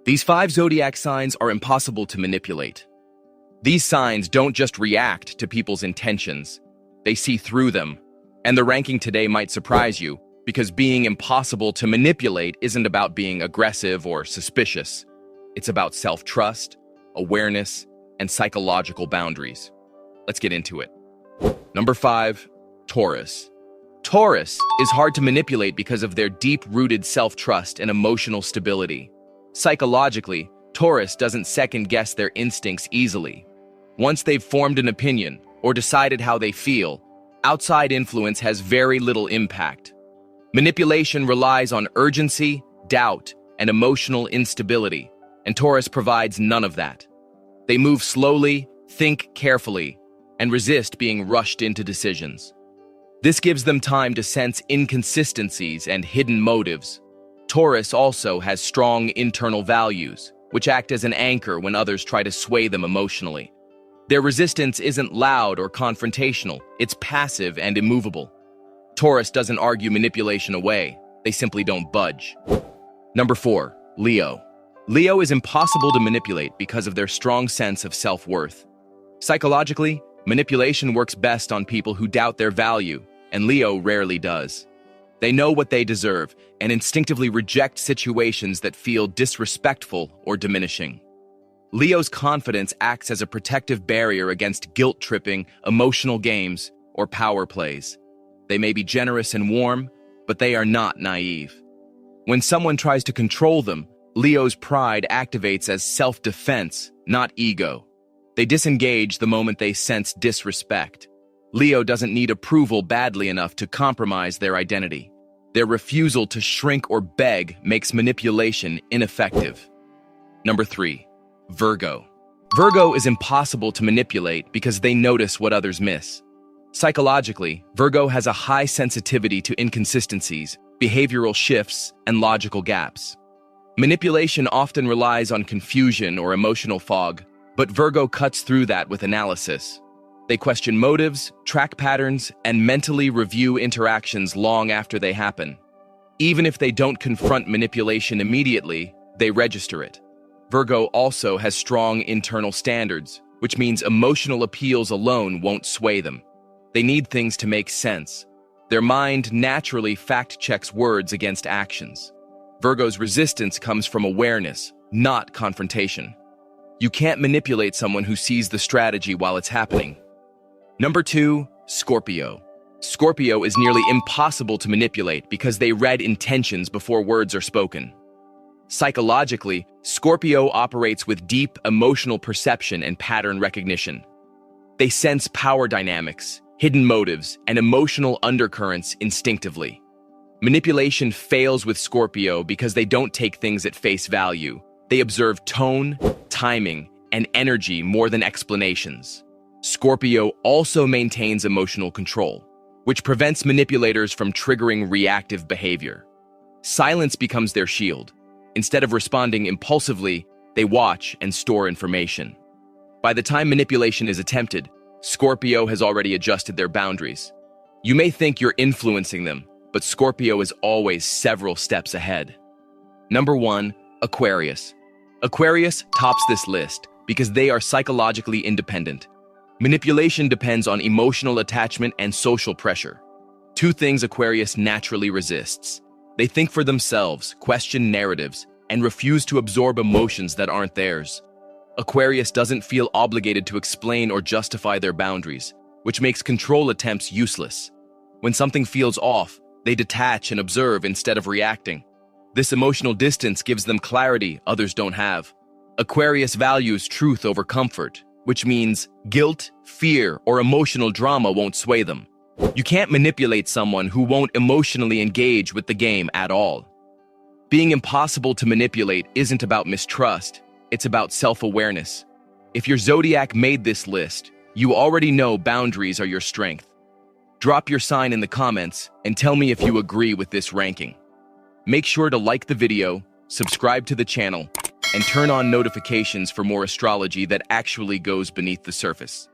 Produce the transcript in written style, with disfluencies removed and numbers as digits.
These 5 zodiac signs are impossible to manipulate. These signs don't just react to people's intentions, they see through them. And the ranking today might surprise you, because being impossible to manipulate isn't about being aggressive or suspicious. It's about self-trust, awareness, and psychological boundaries. Let's get into it. Number 5, Taurus. Taurus is hard to manipulate because of their deep-rooted self-trust and emotional stability. Psychologically, Taurus doesn't second-guess their instincts easily. Once they've formed an opinion or decided how they feel, outside influence has very little impact. Manipulation relies on urgency, doubt, and emotional instability, and Taurus provides none of that. They move slowly, think carefully, and resist being rushed into decisions. This gives them time to sense inconsistencies and hidden motives. Taurus also has strong internal values, which act as an anchor when others try to sway them emotionally. Their resistance isn't loud or confrontational, it's passive and immovable. Taurus doesn't argue manipulation away, they simply don't budge. Number 4, Leo. Leo is impossible to manipulate because of their strong sense of self-worth. Psychologically, manipulation works best on people who doubt their value, and Leo rarely does. They know what they deserve and instinctively reject situations that feel disrespectful or diminishing. Leo's confidence acts as a protective barrier against guilt-tripping, emotional games, or power plays. They may be generous and warm, but they are not naive. When someone tries to control them, Leo's pride activates as self-defense, not ego. They disengage the moment they sense disrespect. Leo doesn't need approval badly enough to compromise their identity. Their refusal to shrink or beg makes manipulation ineffective. Number 3, Virgo. Virgo is impossible to manipulate because they notice what others miss. Psychologically, Virgo has a high sensitivity to inconsistencies, behavioral shifts, and logical gaps. Manipulation often relies on confusion or emotional fog, but Virgo cuts through that with analysis. They question motives, track patterns, and mentally review interactions long after they happen. Even if they don't confront manipulation immediately, they register it. Virgo also has strong internal standards, which means emotional appeals alone won't sway them. They need things to make sense. Their mind naturally fact-checks words against actions. Virgo's resistance comes from awareness, not confrontation. You can't manipulate someone who sees the strategy while it's happening. Number 2, Scorpio. Scorpio is nearly impossible to manipulate because they read intentions before words are spoken. Psychologically, Scorpio operates with deep emotional perception and pattern recognition. They sense power dynamics, hidden motives, and emotional undercurrents instinctively. Manipulation fails with Scorpio because they don't take things at face value. They observe tone, timing, and energy more than explanations. Scorpio also maintains emotional control, which prevents manipulators from triggering reactive behavior. Silence becomes their shield. Instead of responding impulsively, they watch and store information. By the time manipulation is attempted, Scorpio has already adjusted their boundaries. You may think you're influencing them, but Scorpio is always several steps ahead. Number 1, Aquarius. Aquarius tops this list because they are psychologically independent. Manipulation depends on emotional attachment and social pressure. 2 things Aquarius naturally resists. They think for themselves, question narratives, and refuse to absorb emotions that aren't theirs. Aquarius doesn't feel obligated to explain or justify their boundaries, which makes control attempts useless. When something feels off, they detach and observe instead of reacting. This emotional distance gives them clarity others don't have. Aquarius values truth over comfort, which means guilt, fear, or emotional drama won't sway them. You can't manipulate someone who won't emotionally engage with the game at all. Being impossible to manipulate isn't about mistrust, it's about self-awareness. If your zodiac made this list, you already know boundaries are your strength. Drop your sign in the comments and tell me if you agree with this ranking. Make sure to like the video, subscribe to the channel, and turn on notifications for more astrology that actually goes beneath the surface.